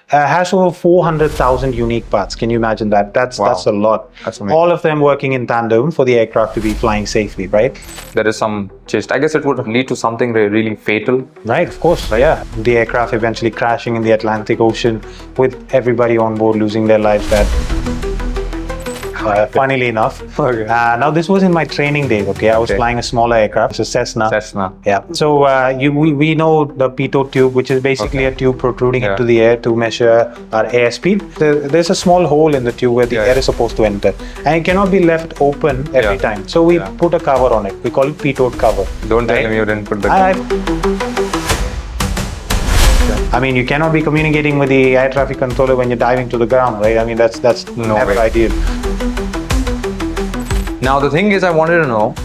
Has over 400,000 unique parts. Can you imagine that? That's a lot. That's amazing. All of them working in tandem for the aircraft to be flying safely, right? There is some gist. I guess it would lead to something really fatal. Right, of course. Right? Yeah. The aircraft eventually crashing in the Atlantic Ocean with everybody on board losing their lives. Funnily enough. Okay. Now this was in my training days. Okay, I was flying a smaller aircraft, it's a Cessna. Yeah. So we know the pitot tube, which is basically a tube protruding into the air to measure our airspeed. There's a small hole in the tube where the air is supposed to enter, and it cannot be left open every time. So we put a cover on it. We call it pitot cover. Don't tell me you didn't put the. I mean, you cannot be communicating with the air traffic controller when you're diving to the ground, right? I mean, that's never ideal. Now the thing is, I wanted to know,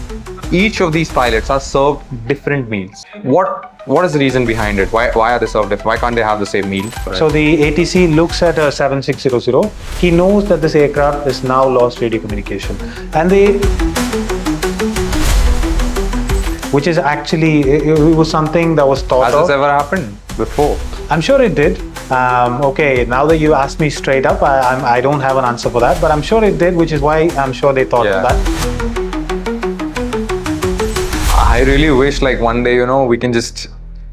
each of these pilots are served different meals. What is the reason behind it? Why are they served different? Why can't they have the same meal? So the ATC looks at a 7600. He knows that this aircraft is now lost radio communication, and which is actually, it was something that was thought of. Has this ever happened before? I'm sure it did. Okay, now that you asked me straight up, I don't have an answer for that, but I'm sure it did, which is why I'm sure they thought of that. I really wish like one day, we can just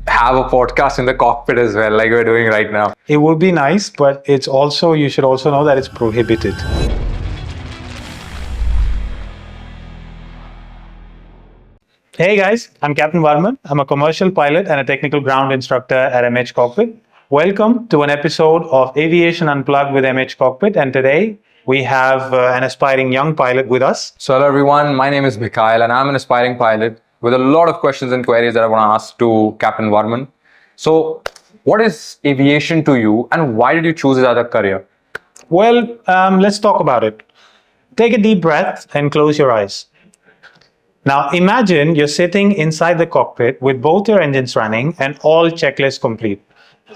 have a podcast in the cockpit as well, like we're doing right now. It would be nice, but it's also, you should also know that it's prohibited. Hey guys, I'm Captain Varman. I'm a commercial pilot and a technical ground instructor at MH Cockpit. Welcome to an episode of Aviation Unplugged with MH Cockpit, and today we have an aspiring young pilot with us. So hello everyone, my name is Mikhail and I'm an aspiring pilot with a lot of questions and queries that I want to ask to Captain Varman. So what is aviation to you and why did you choose it as a career? Well, let's talk about it. Take a deep breath and close your eyes. Now imagine you're sitting inside the cockpit with both your engines running and all checklists complete.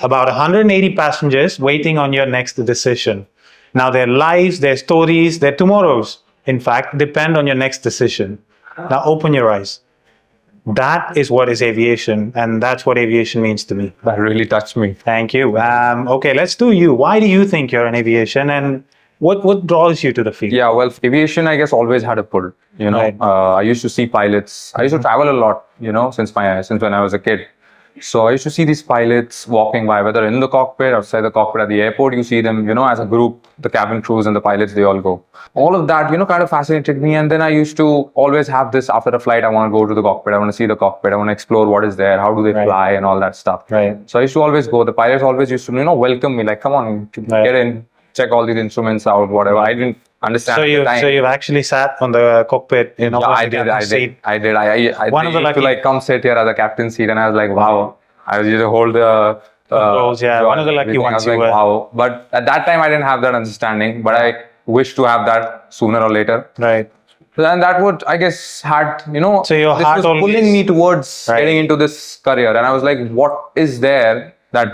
About 180 passengers waiting on your next decision. Now their lives, their stories, their tomorrows, in fact, depend on your next decision. Now open your eyes. That is what is aviation, and that's what aviation means to me. That really touched me. Thank you. Okay, let's do you. Why do you think you're in aviation, and what draws you to the field? Yeah, well, aviation, I guess, always had a pull. Right. I used to see pilots. I used to travel a lot, since when I was a kid. So I used to see these pilots walking by, whether in the cockpit, outside the cockpit, at the airport, you see them, as a group, the cabin crews and the pilots, they all go. All of that, kind of fascinated me. And then I used to always have this, after a flight, I want to go to the cockpit. I want to see the cockpit. I want to explore what is there. How do they fly and all that stuff. Right. So I used to always go. The pilots always used to, welcome me. Like, come on, get in, check all these instruments out, whatever. I didn't understand. So you've actually sat on the cockpit, I did. I used to come sit here at the captain's seat, and I was like, wow. I was used to hold the one of the lucky ones. I was like, wow. But at that time, I didn't have that understanding. But I wish to have that sooner or later. Right. And that would, I guess, had So your this heart was pulling me towards getting into this career, and I was like, what is there that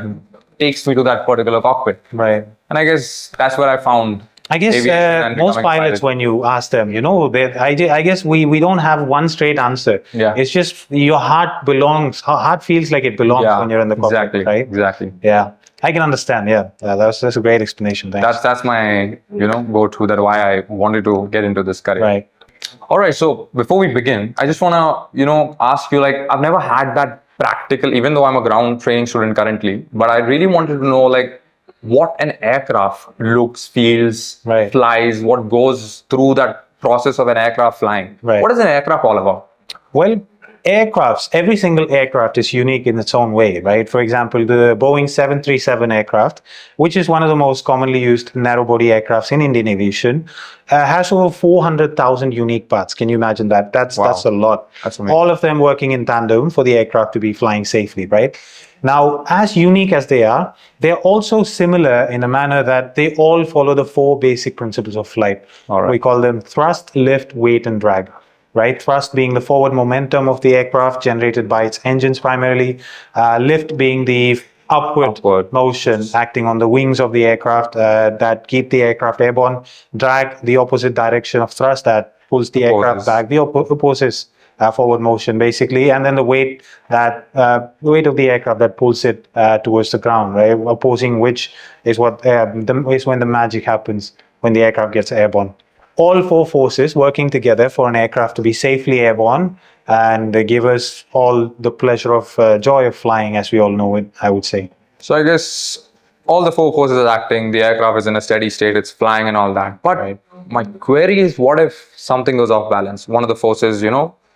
takes me to that particular cockpit? Right. And I guess that's where I found. I guess most pilots, when you ask them, I guess we don't have one straight answer. Yeah. It's just your heart belongs. Heart feels like it belongs when you're in the cockpit, right? Exactly. Yeah, I can understand. Yeah, that's a great explanation. Thanks. That's my go-to. That why I wanted to get into this career. Right. All right. So before we begin, I just wanna ask you, like, I've never had that practical, even though I'm a ground training student currently, but I really wanted to know, like, what an aircraft looks, feels, flies, what goes through that process of an aircraft flying. Right. What is an aircraft all about? Well, every single aircraft is unique in its own way, right? For example, the Boeing 737 aircraft, which is one of the most commonly used narrow-body aircrafts in Indian aviation, has over 400,000 unique parts. Can you imagine that? That's a lot. That's amazing. All of them working in tandem for the aircraft to be flying safely, right? Now, as unique as they are, they're also similar in a manner that they all follow the four basic principles of flight. All right. We call them thrust, lift, weight, and drag. Right? Thrust being the forward momentum of the aircraft generated by its engines primarily. Lift being the upward motion acting on the wings of the aircraft that keep the aircraft airborne. Drag, the opposite direction of thrust that pulls the aircraft back. The opposes forward motion basically, and then the weight of the aircraft that pulls it towards the ground, right? Opposing which is is when the magic happens, when the aircraft gets airborne. All four forces working together for an aircraft to be safely airborne, and they give us all the pleasure of joy of flying, as we all know it, I would say. So I guess all the four forces are acting, the aircraft is in a steady state, it's flying and all that. But my query is, what if something goes off balance? One of the forces,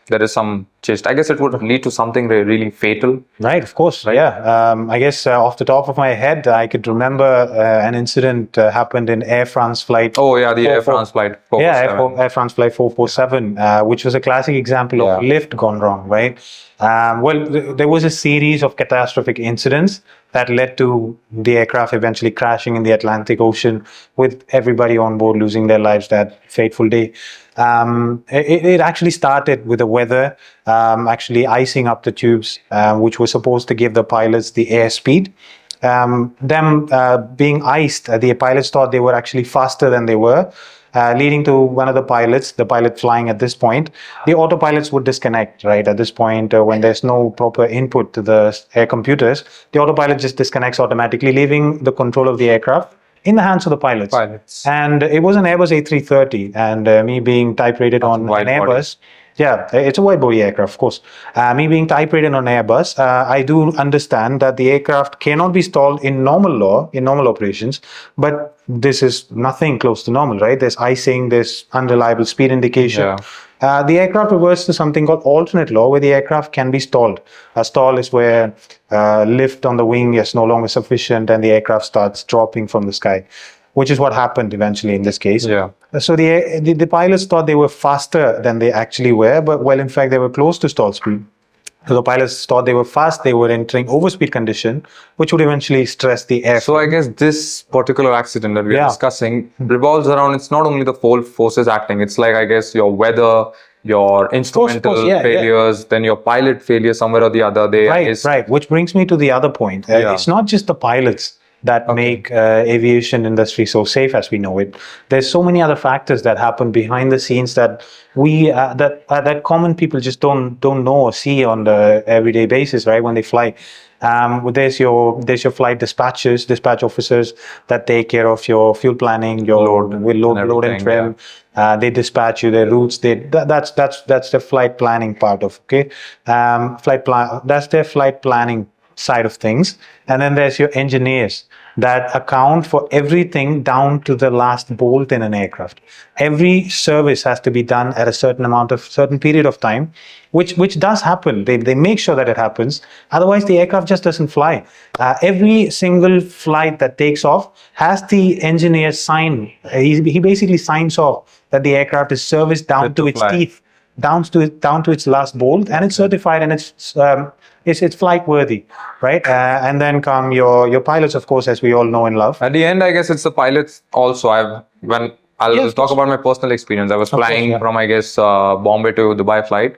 there is some gist. I guess it would lead to something really fatal. Right, of course. Right? Yeah. I guess off the top of my head, I could remember an incident happened in Air France flight. Oh, yeah, the Air France flight 447. Yeah, Air France flight 447, which was a classic example of lift gone wrong, right? There was a series of catastrophic incidents that led to the aircraft eventually crashing in the Atlantic Ocean, with everybody on board losing their lives that fateful day. It actually started with the weather actually icing up the tubes, which were supposed to give the pilots the airspeed. Being iced, the pilots thought they were actually faster than they were, leading to one of the pilot flying at this point. The autopilots would disconnect, right? At this point, when there's no proper input to the air computers, the autopilot just disconnects automatically, leaving the control of the aircraft in the hands of the pilots. And it was an Airbus A330, and me being type rated on an Airbus. Yeah, it's a wide body aircraft, of course. Me being type rated on Airbus, I do understand that the aircraft cannot be stalled in normal operations, but this is nothing close to normal, right? There's icing, there's unreliable speed indication. The aircraft reverts to something called alternate law, where the aircraft can be stalled. A stall is where lift on the wing is no longer sufficient and the aircraft starts dropping from the sky, which is what happened eventually in this case. So the pilots thought they were faster than they actually were, but in fact they were close to stall speed. So the pilots thought they were fast, they were entering overspeed condition, which would eventually stress the air. So I guess this particular accident that we are discussing revolves around, it's not only the four forces acting, it's like, I guess, your weather, your instrumental failures, then your pilot failure somewhere or the other. Right. Which brings me to the other point. It's not just the pilots that make aviation industry so safe as we know it. There's so many other factors that happen behind the scenes that that common people just don't know or see on the everyday basis, right? When they fly. There's your flight dispatch officers that take care of your fuel planning, your load and trim. They dispatch you their routes. That's the flight planning part of that's their flight planning side of things. And then there's your engineers that account for everything down to the last bolt in an aircraft. Every service has to be done at a certain period of time, which does happen. They make sure that it happens. Otherwise, the aircraft just doesn't fly. Every single flight that takes off has the engineer sign. He basically signs off that the aircraft is serviced down to its teeth, down to its last bolt, and it's certified, and it's flight worthy, right? And then come your pilots, of course, as we all know and love. At the end, I guess it's the pilots also. I'll talk about my personal experience. I was flying from, I guess, Bombay to Dubai flight.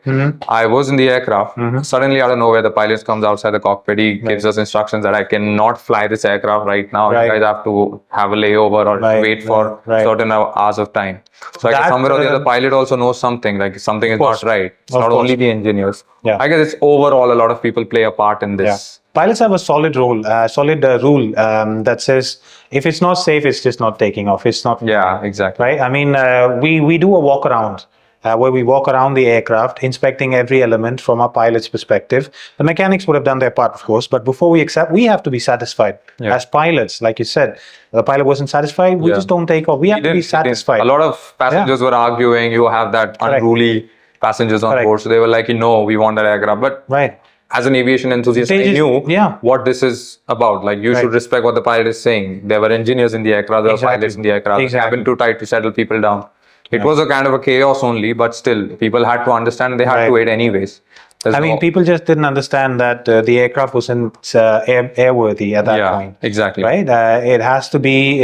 I was in the aircraft. Suddenly, out of nowhere, the pilot comes outside the cockpit. He gives us instructions that I cannot fly this aircraft right now. You guys have to have a layover or wait for certain hours of time. So I guess somewhere or the other, pilot also knows something, like something is not right. It's not only the engineers. I guess it's overall, a lot of people play a part in this. Pilots have a solid rule that says if it's not safe, it's just not taking off. It's not. Yeah, exactly. Right. I mean, we do a walk around where we walk around the aircraft, inspecting every element from a pilot's perspective. The mechanics would have done their part, of course, but before we accept, we have to be satisfied as pilots. Like you said, the pilot wasn't satisfied. We just don't take off. We have to be satisfied. A lot of passengers were arguing. You have that unruly passengers on board, so they were like, we want that aircraft, but as an aviation enthusiast, I knew what this is about. Like, you should respect what the pilot is saying. There were engineers in the aircraft, there were pilots in the aircraft. The cabin too tight to settle people down. It was a kind of a chaos only, but still, people had to understand, they had to wait anyways. I mean, people just didn't understand that the aircraft wasn't airworthy at that point. Exactly. Right? It has to be,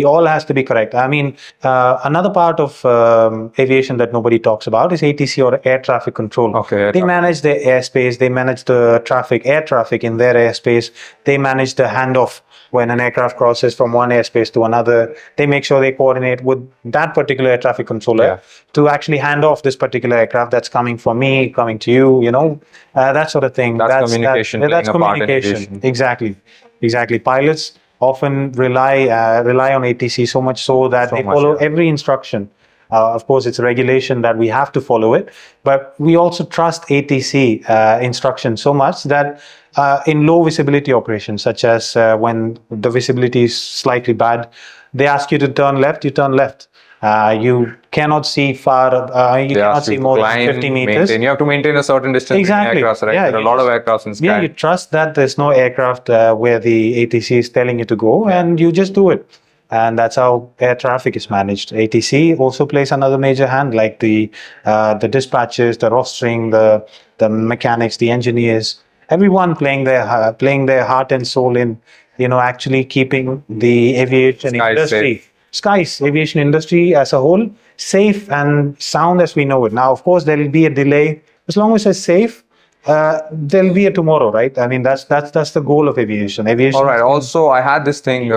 all has to be correct. I mean, another part of aviation that nobody talks about is ATC, or air traffic control. Okay. They manage the airspace, they manage the air traffic in their airspace, they manage the handoff when an aircraft crosses from one airspace to another. They make sure they coordinate with that particular air traffic controller to actually hand off this particular aircraft that's coming from me, coming to you, that sort of thing. That's communication. That's communication. Exactly. Pilots often rely on ATC so much so that they follow every instruction. Of course, it's a regulation that we have to follow it, but we also trust ATC instructions so much that in low visibility operations, such as when the visibility is slightly bad, they ask you to turn left, you turn left. You cannot see far, you cannot see more than 50 meters. You have to maintain a certain distance between aircrafts, right? There are a lot of aircrafts in sky. Yeah, you trust that there's no aircraft where the ATC is telling you to go, and you just do it. And that's how air traffic is managed. ATC also plays another major hand, like the dispatchers, the rostering, the mechanics, the engineers, everyone playing their heart and soul in, actually keeping the aviation aviation industry as a whole safe and sound as we know it. Now, of course, there will be a delay. As long as it's safe, there'll be a tomorrow, right? I mean, that's the goal of aviation. All right. Also, I had this thing.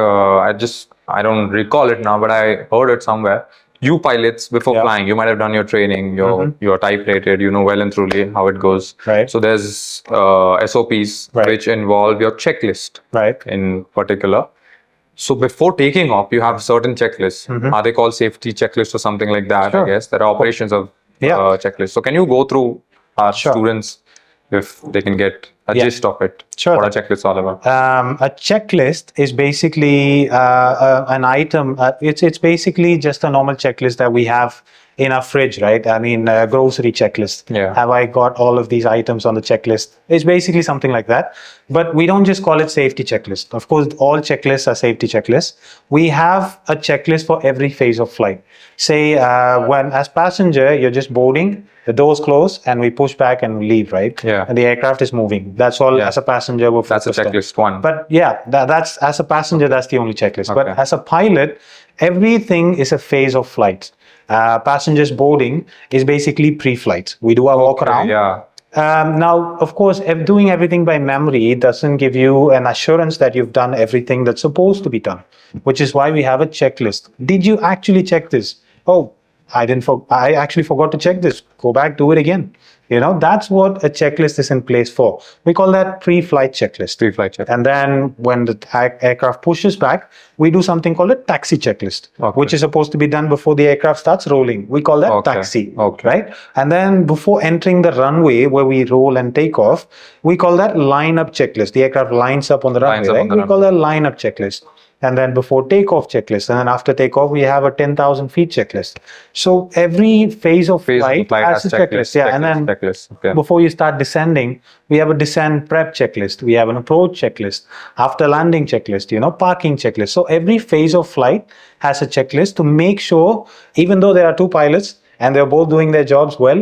I don't recall it now, but I heard it somewhere. You pilots, before flying, you might have done your training. You're type rated. You know well and truly how it goes. Right. So there's SOPs which involve your checklist. Right. In particular. So before taking off, you have certain checklists. Are they called safety checklists or something like that? Sure. I guess there are operations of checklists. So can you go through our students if they can get a gist of it? Sure. What a checklist is all about? A checklist is basically an item. It's basically just a normal checklist that we have in our fridge, right? I mean, a grocery checklist. Yeah. Have I got all of these items on the checklist? It's basically something like that. But we don't just call it safety checklist. Of course, all checklists are safety checklists. We have a checklist for every phase of flight. Say, when as passenger, you're just boarding, the doors close, and we push back and leave, right? Yeah. And the aircraft is moving. That's all as a passenger. That's a checklist one. But yeah, that's as a passenger, that's the only checklist. Okay. But as a pilot, everything is a phase of flight. Passengers boarding is basically pre-flight. We do our walk around. Yeah. Now, of course, if doing everything by memory doesn't give you an assurance that you've done everything that's supposed to be done, which is why we have a checklist. Did you actually check this? Oh, I actually forgot to check this. Go back, do it again. That's what a checklist is in place for. We call that pre-flight checklist. Pre-flight checklist. And then when the aircraft pushes back, we do something called a taxi checklist, which is supposed to be done before the aircraft starts rolling. We call that taxi, right? And then before entering the runway where we roll and take off, we call that line-up checklist. The aircraft lines up on the runway, right? We call that line-up checklist. And then before takeoff checklist, and then after takeoff, we have a 10,000 feet checklist. So every phase of flight has a checklist. And then before you start descending, we have a descent prep checklist. We have an approach checklist, after landing checklist, parking checklist. So every phase of flight has a checklist to make sure, even though there are two pilots and they're both doing their jobs well,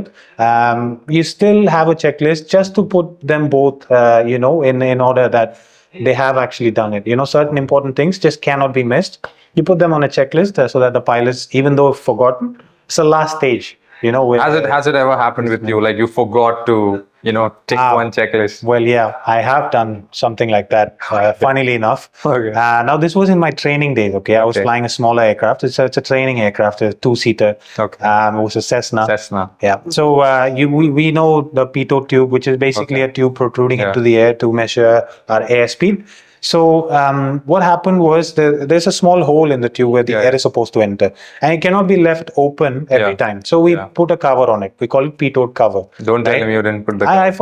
you still have a checklist just to put them both, in order that they have actually done it. Certain important things just cannot be missed. You put them on a checklist so that the pilots, even though forgotten, it's the last stage. Has it ever happened with you? Like you forgot to, tick one checklist? Well, yeah, I have done something like that, funnily enough. Okay. Now, this was in my training days, I was flying a smaller aircraft. It's a training aircraft, a two-seater. Okay. It was a Cessna. Yeah. So we know the pitot tube, which is basically a tube protruding into the air to measure our airspeed. So what happened was there's a small hole in the tube where the air is supposed to enter, and it cannot be left open every time. So we put a cover on it. We call it pitot cover. Don't tell me you didn't put the cover. I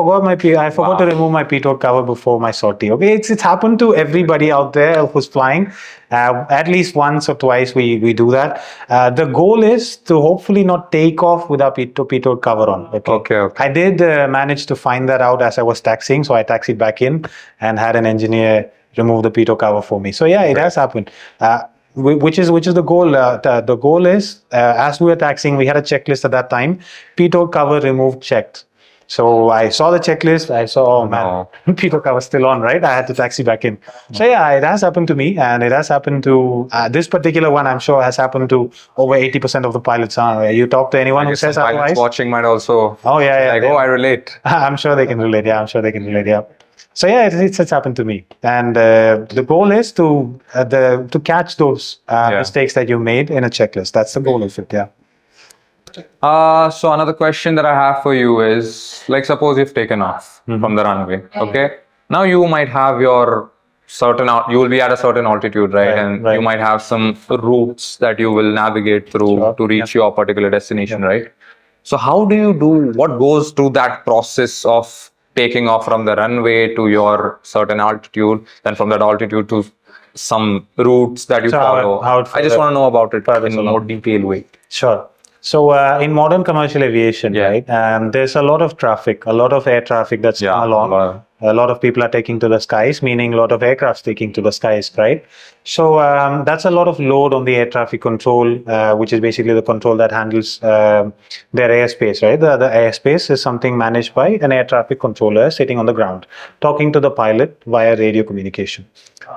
forgot to remove my pitot cover before my sortie. It's happened to everybody out there who's flying. At least once or twice we do that. The goal is to hopefully not take off with our pitot cover on. Okay. I did manage to find that out as I was taxiing, so I taxied back in and had an engineer remove the pitot cover for me. So yeah, it has happened. Which is the goal. The goal is, as we were taxiing, we had a checklist at that time. Pitot cover removed, checked. So I saw the checklist. I saw, oh man, Peter was still on, right? I had to taxi back in. So yeah, it has happened to me, and it has happened to this particular one. I'm sure has happened to over 80% of the pilots. You talk to anyone I who guess says some pilots otherwise. watching might also. Oh yeah, Like, oh, I relate. I'm sure they can relate. Yeah, I'm sure they can relate. Yeah. So yeah, it's happened to me, and the goal is to catch those mistakes that you made in a checklist. That's the goal of it. Yeah. So another question that I have for you is, like, suppose you've taken off from the runway, okay? Now you might have your you will be at a certain altitude, right? And you might have some routes that you will navigate through to reach your particular destination, right? So how do you what goes through that process of taking off from the runway to your certain altitude, then from that altitude to some routes that you follow? I just want to know about it in a more detailed way. Sure. So in modern commercial aviation, right, there's a lot of traffic, a lot of air traffic that's come along. A lot of people are taking to the skies, meaning a lot of aircraft taking to the skies, right? So that's a lot of load on the air traffic control, which is basically the control that handles their airspace, right? The airspace is something managed by an air traffic controller sitting on the ground, talking to the pilot via radio communication.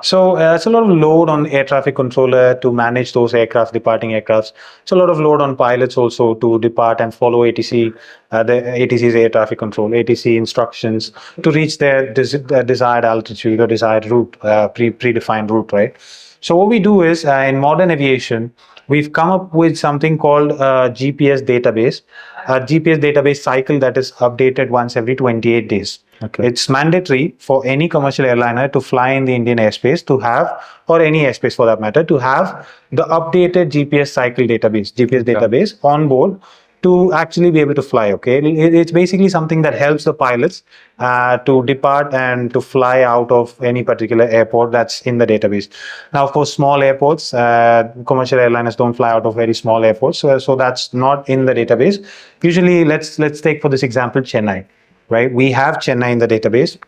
So it's a lot of load on air traffic controller to manage those aircraft, departing aircrafts. It's a lot of load on pilots also to depart and follow ATC, the ATC's air traffic control, ATC instructions to reach their desired altitude or desired route, predefined route, right? So what we do is in modern aviation, we've come up with something called a GPS database, a GPS database cycle that is updated once every 28 days. Okay. It's mandatory for any commercial airliner to fly in the Indian airspace to have, or any airspace for that matter, to have the updated GPS cycle database, GPS database on board to actually be able to fly. Okay, it's basically something that helps the pilots to depart and to fly out of any particular airport that's in the database. Now, of course, small airports, commercial airliners don't fly out of very small airports, so that's not in the database. Usually, let's take for this example Chennai. Right, we have Chennai in the database.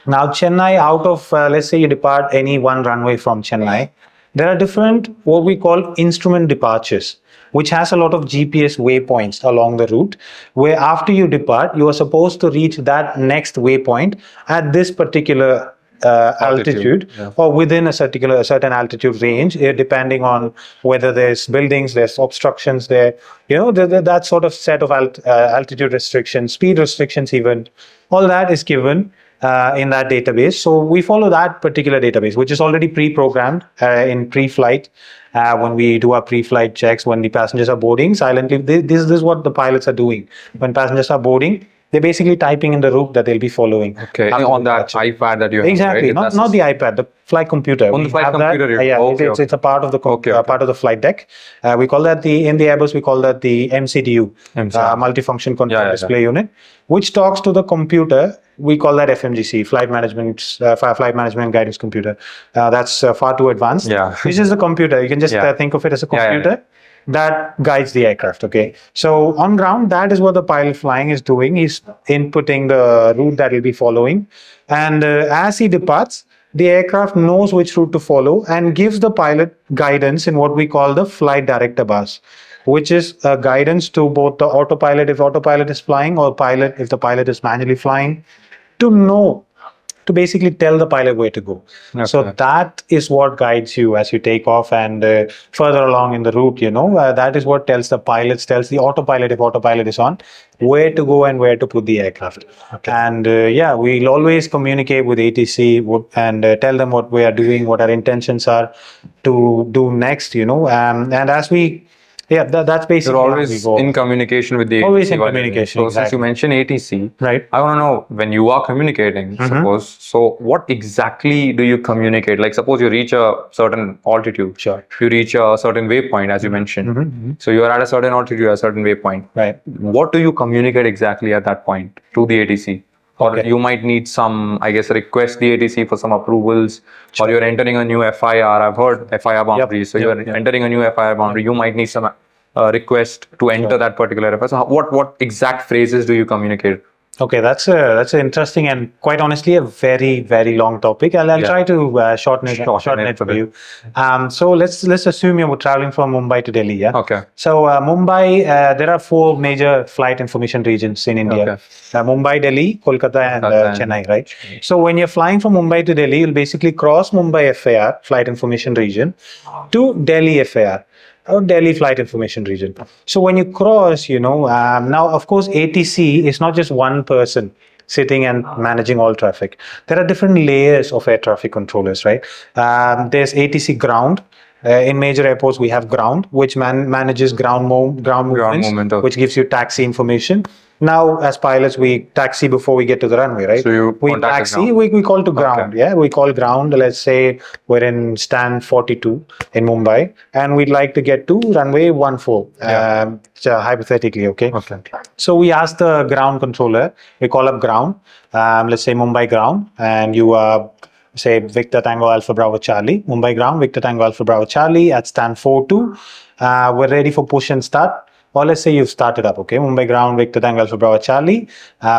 Now, Chennai, out of let's say you depart any one runway from Chennai, there are different what we call instrument departures, which has a lot of GPS waypoints along the route, where after you depart, you are supposed to reach that next waypoint at this particular altitude or within a certain altitude range, depending on whether there's buildings, there's obstructions there, that sort of set of altitude restrictions, speed restrictions, even all that is given in that database. So we follow that particular database, which is already pre-programmed in pre-flight. When we do our pre-flight checks, when the passengers are boarding silently, this is what the pilots are doing. When passengers are boarding, they're basically typing in the route that they'll be following. Okay, on that iPad that you have. Exactly, right? not the iPad, the flight computer. On the flight computer, it's a part of the part of the flight deck. We call that in the Airbus we call that the MCDU, multifunction control display unit, which talks to the computer. We call that FMGC, flight management guidance computer. That's far too advanced. This is the computer. You can just think of it as a computer that guides the aircraft. Okay, so on ground, that is what the pilot flying is doing. He's inputting the route that he'll be following, and as he departs, the aircraft knows which route to follow and gives the pilot guidance in what we call the flight director bus, which is guidance to both the autopilot if autopilot is flying, or pilot if the pilot is manually flying, to basically tell the pilot where to go. So that is what guides you as you take off and further along in the route, that is what tells the autopilot, if autopilot is on, where to go and where to put the aircraft. And we'll always communicate with ATC and tell them what we are doing, what our intentions are to do next, and as we that's basically. You're always in communication with the ATC. Always in communication. So since you mentioned ATC, right? I want to know, when you are communicating, suppose, so what exactly do you communicate? Like, suppose you reach a certain altitude. Sure. You reach a certain waypoint, as you mentioned. So you are at a certain altitude, a certain waypoint. Right. What do you communicate exactly at that point to the ATC? Or you might need some, I guess, request the ATC for some approvals, or you're entering a new FIR. I've heard FIR boundaries. So you're entering a new FIR boundary. You might need some request to enter that particular FIR. So what exact phrases do you communicate Okay, that's an interesting and quite honestly a very very long topic. I'll Yeah. try to shorten Shorten it it a for bit. you. So let's assume you're traveling from Mumbai to Delhi. Yeah. Okay. So Mumbai, there are four major flight information regions in India: Okay. Mumbai, Delhi, Kolkata, and Kolkata and- Chennai. Right. So when you're flying from Mumbai to Delhi, you'll basically cross Mumbai FAR, Flight Information Region, to Delhi FAR, or Delhi Flight Information Region. So when you cross, now of course ATC is not just one person sitting and managing all traffic. There are different layers of air traffic controllers, right? There's ATC ground. In major airports, we have ground, which manages ground movements, movement of- which gives you taxi information. Now, as pilots, we taxi before we get to the runway, right? So you we contact the taxi, ground. we call to ground. Okay. Yeah, we call ground. Let's say we're in stand 42 in Mumbai, and we'd like to get to runway 14. Yeah. Hypothetically, okay. Okay. So we ask the ground controller. We call up ground. Let's say Mumbai ground, and you say Victor Tango Alpha Bravo Charlie. Mumbai ground, Victor Tango Alpha Bravo Charlie at stand 42. We're ready for push and start. Or let's say you've started up, okay? Mumbai ground, Victor Tango Alpha Bravo Charlie.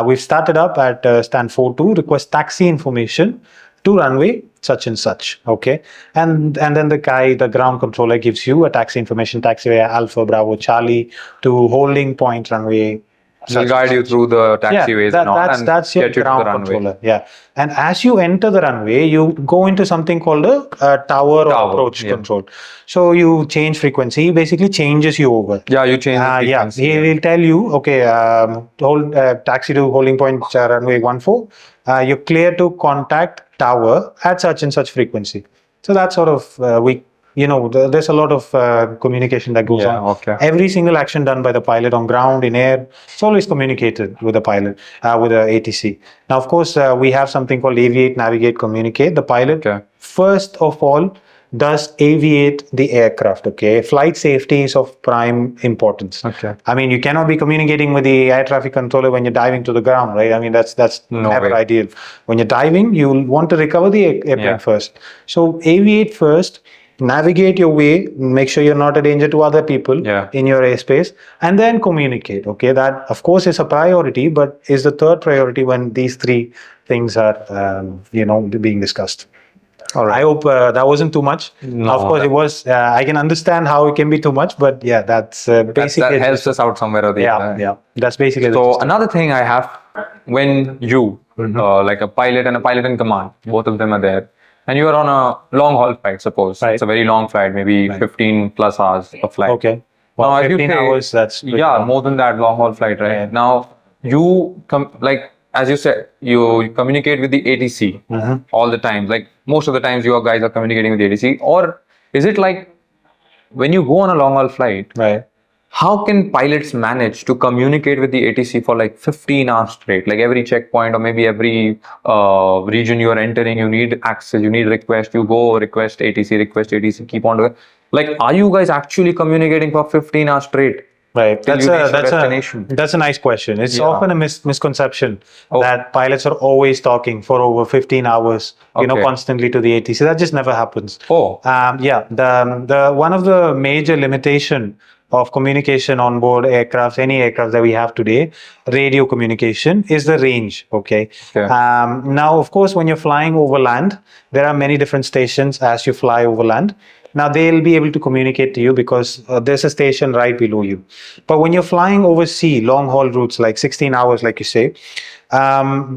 We've started up at stand 42. Request taxi information to runway such and such, okay? And then the ground controller gives you a taxi information, taxiway Alpha Bravo Charlie to holding point runway. They'll guide you through the taxiways and all, and that's your get you to ground the runway. controller. Yeah, and as you enter the runway, you go into something called a tower or approach yeah. control. So you change frequency. He basically changes you over. Yeah, you change the Yeah, frequency. he will tell you, okay, hold taxi to holding point runway 14. You're clear to contact tower at such and such frequency. So that's sort of there's a lot of communication that goes Yeah, on. okay. Every single action done by the pilot on ground, in air, it's always communicated with the pilot, with the ATC. Now, of course, we have something called aviate, navigate, communicate. The pilot, Okay. first of all, does aviate the aircraft, okay? Flight safety is of prime importance. Okay. I mean, you cannot be communicating with the air traffic controller when you're diving to the ground, right? I mean, that's No never way. ideal. When you're diving, you'll want to recover the airplane Yeah. first. So aviate first, navigate your way, make sure you're not a danger to other people Yeah. in your airspace, and then communicate, okay? That, of course, is a priority, but is the third priority when these three things are, being discussed. All right. I hope that wasn't too much. No, Of course, it was. I can understand how it can be too much, but yeah, that's basically. That helps us out somewhere or the other. Yeah. That's basically. the So gist. another thing I have, when you, like a pilot and a pilot in command, both of them are there, and you are on a long haul flight, suppose. Right. It's a very long flight, maybe 15 plus hours of flight. Okay. Well, Now, as you 15 say- hours. That's pretty Yeah, long. more than that long haul flight, right? Yeah. Now, you as you said, you communicate with the ATC all the time. Like most of the times, you guys are communicating with the ATC, or is it like when you go on a long haul flight? Right. How can pilots manage to communicate with the ATC for like 15 hours straight? Like every checkpoint or maybe every region you are entering, you need access, you need request, you go request ATC, keep on doing. Like, are you guys actually communicating for 15 hours straight? Right. Till you reach your destination? That's a nice question. It's Yeah. often a misconception Oh. that pilots are always talking for over 15 hours, Okay. constantly to the ATC. That just never happens. Oh, Yeah, the one of the major limitation of communication on board aircrafts, any aircraft that we have today, radio communication, is the range. Okay. Okay. Now, of course, when you're flying over land, there are many different stations as you fly over land. Now they'll be able to communicate to you because there's a station right below you. But when you're flying over sea, long haul routes like 16 hours, like you say,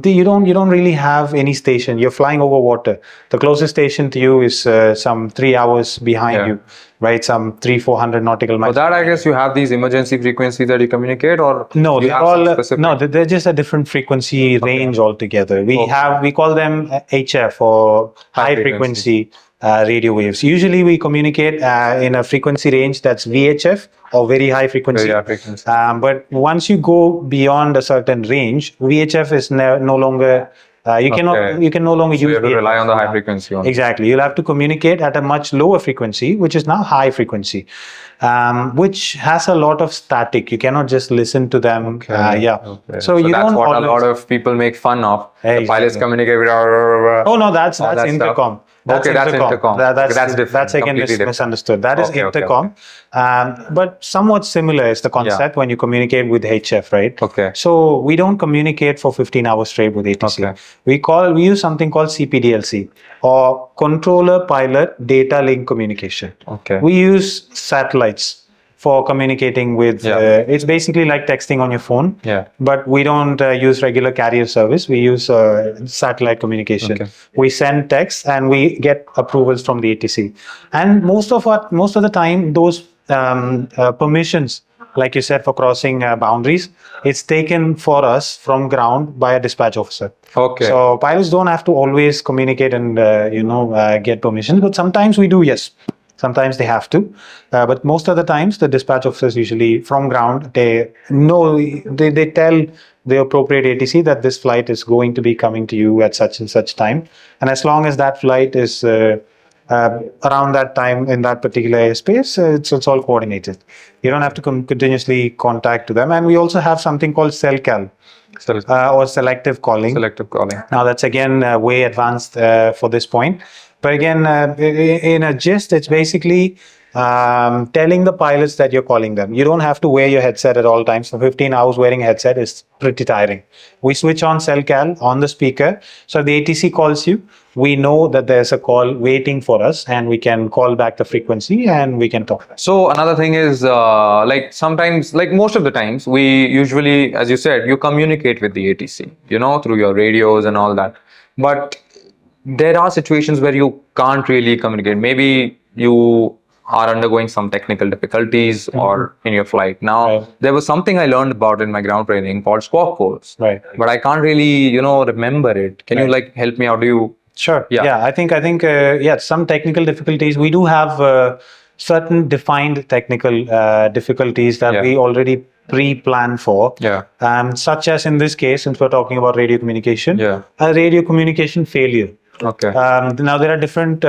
you don't really have any station. You're flying over water. The closest station to you is some 3 hours behind Yeah. you, right? Some 300-400 nautical for miles. that, I guess you have these emergency frequencies that you communicate, or No, you they're have some all specific- they're just a different frequency range altogether. Okay. We call them HF or high frequency radio waves. Usually we communicate in a frequency range that's VHF or very high frequency. Very high frequency. But once you go beyond a certain range, VHF is no longer you can no longer So you use have to VHF. rely on the high frequency only. Exactly. You'll have to communicate at a much lower frequency, which is now high frequency, which has a lot of static. You cannot just listen to them. Okay. So you that's don't what a always- lot of people make fun of. The Exactly. pilots communicate with Oh no, that's all that intercom. Okay, that's intercom. That's Okay, that's different. That's again Completely different. misunderstood. That is Okay, okay, intercom, but somewhat similar is the concept when you communicate with HF, right? Okay. So we don't communicate for 15 hours straight with ATC. Okay. We use something called CPDLC, or Controller Pilot Data Link Communication. Okay. We use satellites for communicating with. It's basically like texting on your phone. Yeah. But we don't use regular carrier service. We use satellite communication. Okay. We send text and we get approvals from the ATC. And most of the time, those permissions, like you said, for crossing boundaries, it's taken for us from ground by a dispatch officer. Okay. So pilots don't have to always communicate and get permission, but sometimes we do. Yes. Sometimes they have to, but most of the times the dispatch officers usually from ground, they tell the appropriate ATC that this flight is going to be coming to you at such and such time. And as long as that flight is around that time in that particular airspace, it's all coordinated. You don't have to continuously contact to them. And we also have something called CellCal. Or selective calling. Selective calling. Now that's again way advanced for this point. But again, in a gist, it's basically telling the pilots that you're calling them. You don't have to wear your headset at all times. For 15 hours wearing a headset is pretty tiring. We switch on CellCal on the speaker. So the ATC calls you. We know that there's a call waiting for us, and we can call back the frequency and we can talk. So another thing is like sometimes, like most of the times, we usually, as you said, you communicate with the ATC, through your radios and all that. But there are situations where you can't really communicate. Maybe you are undergoing some technical difficulties or in your flight. Now, there was something I learned about in my ground training called squawk codes. Right. But I can't really, remember it. Can you help me out? Do you? Sure. Yeah. I think some technical difficulties. We do have certain defined technical difficulties that we already pre-planned for. Yeah. Such as in this case, since we're talking about radio communication, a radio communication failure. Okay. Now there are different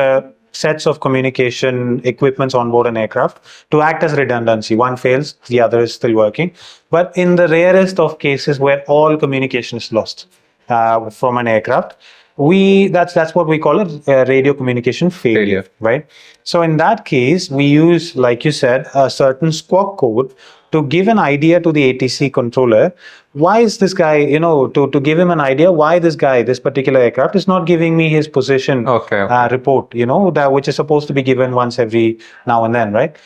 sets of communication equipments on board an aircraft to act as redundancy. One fails, the other is still working. But in the rarest of cases where all communication is lost from an aircraft, that's what we call a radio communication failure, right? So in that case, we use, like you said, a certain squawk code to give an idea to the ATC controller. Why is this guy, to give him an idea why this particular aircraft is not giving me his position report, which is supposed to be given once every now and then, right?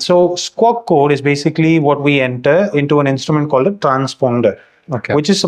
So squawk code is basically what we enter into an instrument called a transponder, which is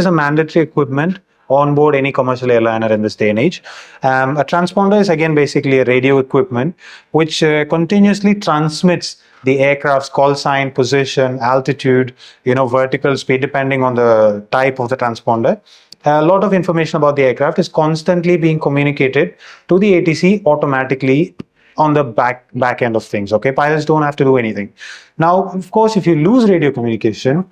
a mandatory equipment on board any commercial airliner in this day and age. A transponder is again basically a radio equipment which continuously transmits the aircraft's call sign, position, altitude, vertical speed, depending on the type of the transponder. A lot of information about the aircraft is constantly being communicated to the ATC automatically on the back end of things. Okay, pilots don't have to do anything. Now, of course, if you lose radio communication,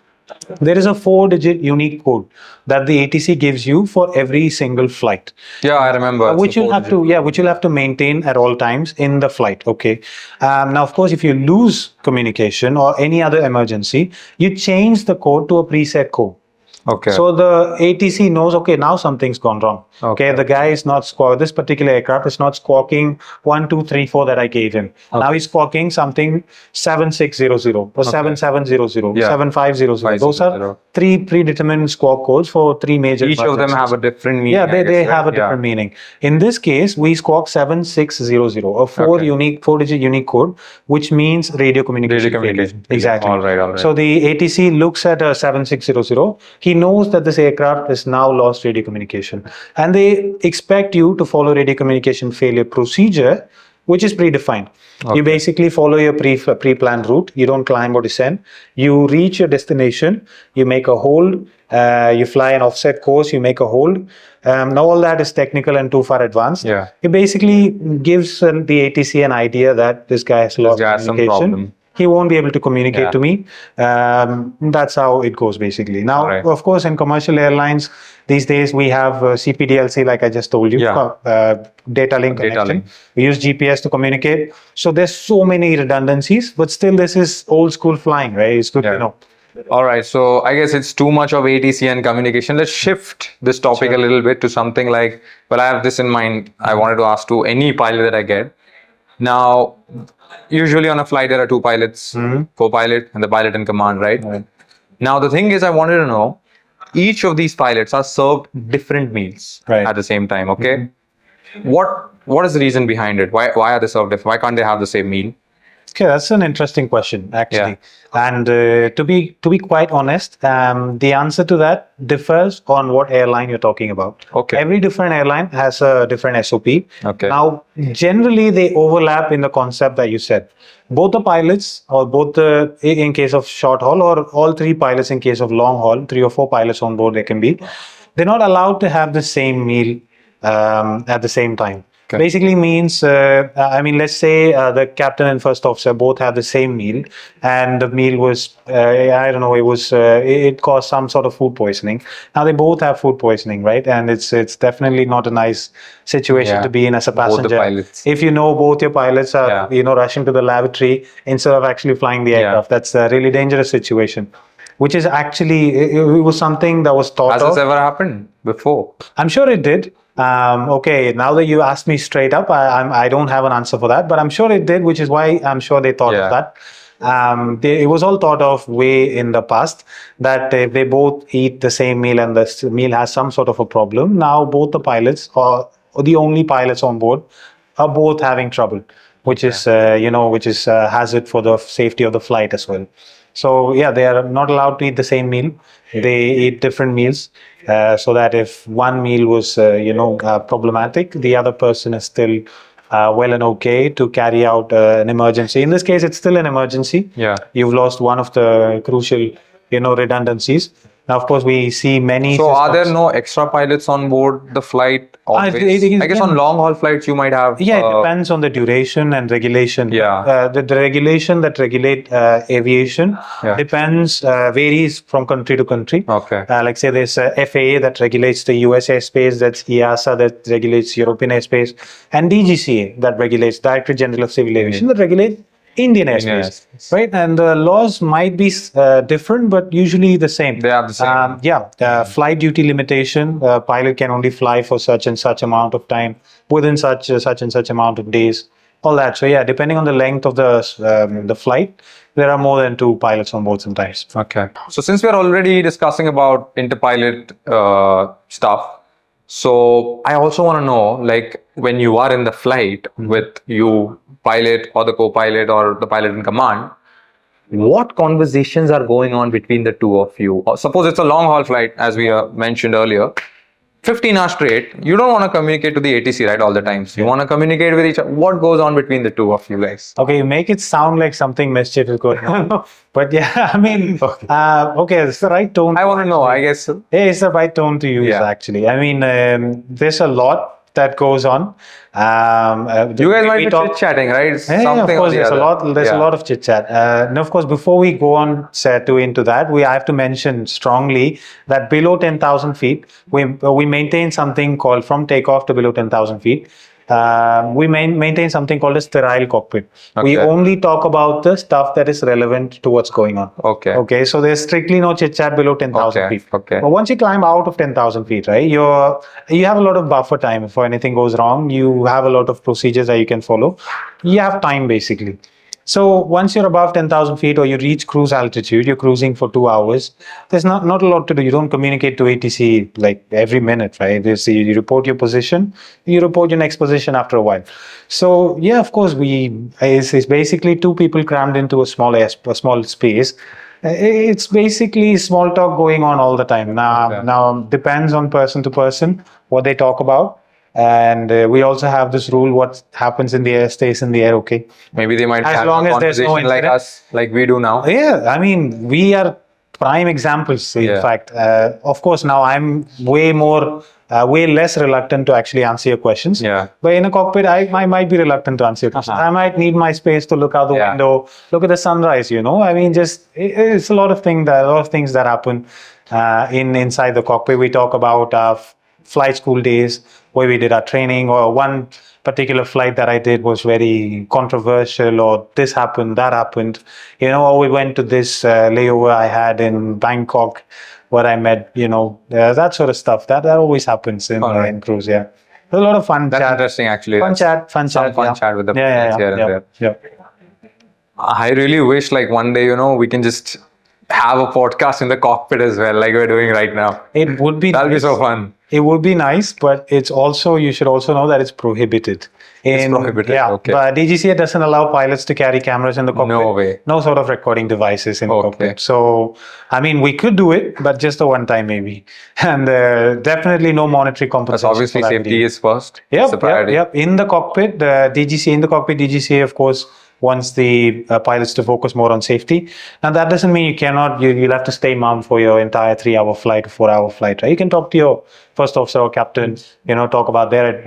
there is a 4-digit unique code that the ATC gives you for every single flight. Yeah, I remember. Which you'll have to maintain at all times in the flight. Okay. Now, of course, if you lose communication or any other emergency, you change the code to a preset code. Okay. So the ATC knows, okay, now something's gone wrong. Okay. The guy is not squawking. This particular aircraft is not squawking 1, 2, 3, 4 that I gave him. Now he's squawking something 7600 or 7700, 7500. Those are 3 predetermined squawk codes for 3 major. Each of them have a different meaning. Yeah, they have a different meaning. In this case, we squawk 7600, a 4-digit unique code, which means radio communication. Exactly. All right. So the ATC looks at a 7600. He knows that this aircraft is now lost radio communication, and they expect you to follow radio communication failure procedure, which is predefined. You basically follow your pre-planned route. You don't climb or descend. You reach your destination. You make a hold. You fly an offset course. You make a hold. Now all that is technical and too far advanced. Yeah. It basically gives the ATC an idea that this guy has lost communication. Some problem. He won't be able to communicate to me. That's how it goes basically. Now, of course, in commercial airlines, these days we have CPDLC, like I just told you, data link connection. We use GPS to communicate. So there's so many redundancies, but still this is old school flying, right? It's good to know. All right, so I guess it's too much of ATC and communication. Let's shift this topic a little bit to something like, well, I have this in mind. I wanted to ask to any pilot that I get. Now, usually on a flight, there are two pilots, co-pilot and the pilot in command, right? Now, the thing is, I wanted to know, each of these pilots are served different meals Right. at the same time, okay? What is the reason behind it? Why are they served different? Why can't they have the same meal? Okay, that's an interesting question, actually. And to be quite honest, the answer to that differs on what airline you're talking about. Okay. Every different airline has a different SOP. Okay. Now, generally, they overlap in the concept that you said. Both the pilots, or both the in case of short haul, or all three pilots in case of long haul, 3 or 4 pilots on board, they can be. They're not allowed to have the same meal at the same time. Okay. Basically means, I mean, let's say the captain and first officer both have the same meal, and the meal was, I don't know, it caused some sort of food poisoning. Now they both have food poisoning, right? And it's definitely not a nice situation to be in as a Both the passenger. pilots. If you know both your pilots are, rushing to the lavatory instead of actually flying the aircraft, that's a really dangerous situation. Which is actually, it was something that was thought Has of. this ever happened before? I'm sure it did. Okay, now that you asked me straight up, I don't have an answer for that, but I'm sure it did, which is why I'm sure they thought of that. It was all thought of way in the past that if they both eat the same meal and the meal has some sort of a problem, now both the pilots or the only pilots on board are both having trouble, which is hazard for the safety of the flight as well. So yeah, they are not allowed to eat the same meal. They eat different meals, so that if one meal was problematic, the other person is still well and okay to carry out an emergency. In this case, it's still an emergency. Yeah. You've lost one of the crucial redundancies. Now, of course, we see many. So, are there no extra pilots on board the flight? Always? I guess on long haul flights you might have. Yeah, it depends on the duration and regulation. Yeah. The regulation that regulate aviation depends, varies from country to country. Okay. Like say there's FAA that regulates the US airspace, that's EASA that regulates European airspace, and DGCA that regulates Directorate General of Civil Aviation that regulates Indian airspace, right? And the laws might be different, but usually the same. They are the same. Flight duty limitation. Pilot can only fly for such and such amount of time within such and such amount of days. All that. So yeah, depending on the length of the flight, there are more than 2 pilots on board sometimes. Okay. So since we are already discussing about interpilot stuff, so I also want to know, like, when you are in the flight with you pilot or the co-pilot or the pilot in command, what conversations are going on between the two of you? Or suppose it's a long haul flight, as we mentioned earlier, 15 hours straight. You don't want to communicate to the ATC, right, all the time. So you want to communicate with each other. What goes on between the two of you guys? Okay, you make it sound like something mischief is going on. But yeah, I mean, okay, it's the right tone. I want to know, I guess. Yeah, it's the right tone to use, actually. I mean, there's a lot that goes on. You guys might be chit-chatting, right? Yeah, of course, there's a lot of chit-chat. And of course, before we go on into that, I have to mention strongly that below 10,000 feet, we maintain something called, from takeoff to below 10,000 feet, we maintain something called a sterile cockpit. We only talk about the stuff that is relevant to what's going on. Okay. So there's strictly no chit chat below 10,000 feet. But once you climb out of 10,000 feet, right, you have a lot of buffer time. If anything goes wrong, you have a lot of procedures that you can follow. You have time basically. So once you're above 10,000 feet or you reach cruise altitude, you're cruising for 2 hours. There's not a lot to do. You don't communicate to ATC like every minute, right? You report your position, you report your next position after a while. So yeah, of course, it's basically 2 people crammed into a small space. It's basically small talk going on all the time. Now depends on person to person what they talk about. And we also have this rule: what happens in the air stays in the air. Okay. Maybe they might as have long a as there's no conversation like us, like we do now. Yeah, I mean, we are prime examples. In fact, of course, now I'm way less reluctant to actually answer your questions. Yeah. But in a cockpit, I might be reluctant to answer your questions. I might need my space to look out the window, look at the sunrise. I mean, it's a lot of things that happen inside the cockpit. We talk about flight school days where we did our training, or one particular flight that I did was very controversial, or this happened, that happened, or we went to this layover I had in Bangkok where I met, that sort of stuff. That always happens in cruise, yeah. There's a lot of fun That's chat. interesting, actually. Fun chat. Fun Yeah. chat with the Yeah, pilots here and there. yeah. I really wish like one day, we can just have a podcast in the cockpit as well, like we're doing right now. It would be That'll nice. be so fun. It would be nice, but you should also know that it's prohibited. It's prohibited, Yeah, okay. but DGCA doesn't allow pilots to carry cameras in the cockpit. No way. No sort of recording devices in the Okay. cockpit. So, I mean, we could do it, but just a one time maybe. And definitely no monetary compensation. Because obviously for that safety video. is first. It's Yep, the priority. yep. In the cockpit, DGCA, of course, wants the pilots to focus more on safety. Now, that doesn't mean you'll have to stay mum for your entire 3-hour flight, 4-hour flight, right? You can talk to your first officer or captain, talk about their...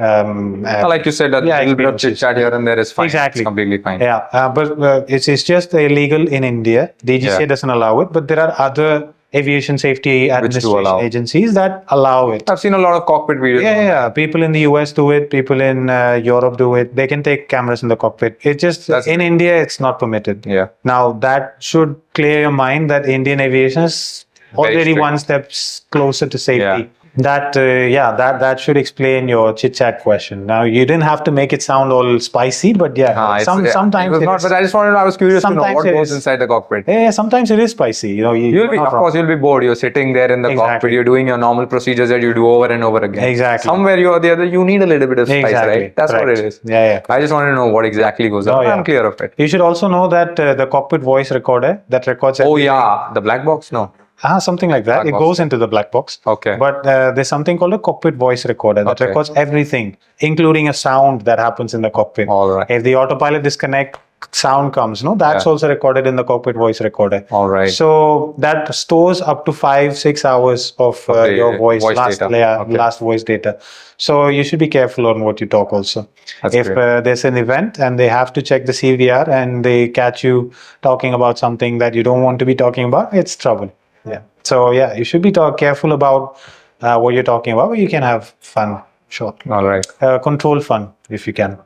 Like you said, a little bit of chit chat here and there is fine. Exactly. It's completely fine. Yeah, but it's just illegal in India. DGCA doesn't allow it, but there are other aviation safety administration allow. agencies that allow it. I've seen a lot of cockpit videos. Yeah. People in the US do it. People in Europe do it. They can take cameras in the cockpit. It's just in India, it's not permitted. Yeah. Now that should clear your mind that Indian aviation is already strict. one step closer to safety. Yeah. That should explain your chit chat question. Now you didn't have to make it sound all spicy, but sometimes it was not. But I just I was curious to know what goes inside the cockpit. Yeah, sometimes it is spicy. You'll be bored. You're sitting there in the cockpit. You're doing your normal procedures that you do over and over again. Exactly. Somewhere you or the other, you need a little bit of spice, right? That's what it is. Yeah. I just wanted to know what exactly goes on. I'm clear of it. You should also know that the cockpit voice recorder that records. Oh yeah, the black box. No. Something like that. It goes into the black box. Okay. But there's something called a cockpit voice recorder that records everything, including a sound that happens in the cockpit. All right. If the autopilot disconnect, sound comes, that's also recorded in the cockpit voice recorder. All right. So that stores up to 5-6 hours of your voice last voice data. So you should be careful on what you talk also. If there's an event and they have to check the CVR and they catch you talking about something that you don't want to be talking about, it's trouble. Yeah. So you should be careful about what you're talking about, but you can have fun. Sure. All right. Control fun if you can.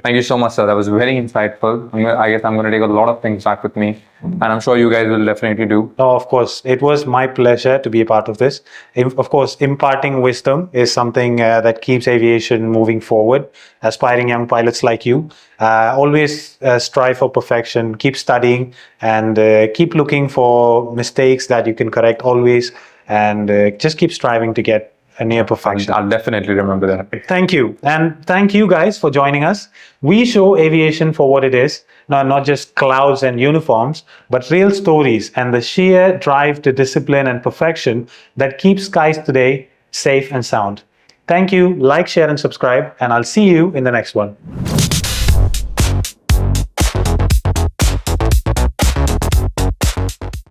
Thank you so much, sir. That was very insightful. I guess I'm going to take a lot of things back with me, and I'm sure you guys will definitely do. Oh, of course. It was my pleasure to be a part of this. Of course, imparting wisdom is something that keeps aviation moving forward. Aspiring young pilots like you, always strive for perfection, keep studying, and keep looking for mistakes that you can correct always, and just keep striving to get near perfection. I'll definitely remember that. Thank you. And thank you guys for joining us. We show aviation for what it is, not just clouds and uniforms, but real stories and the sheer drive to discipline and perfection that keeps skies today safe and sound. Thank you. Like, share, and subscribe, and I'll see you in the next one.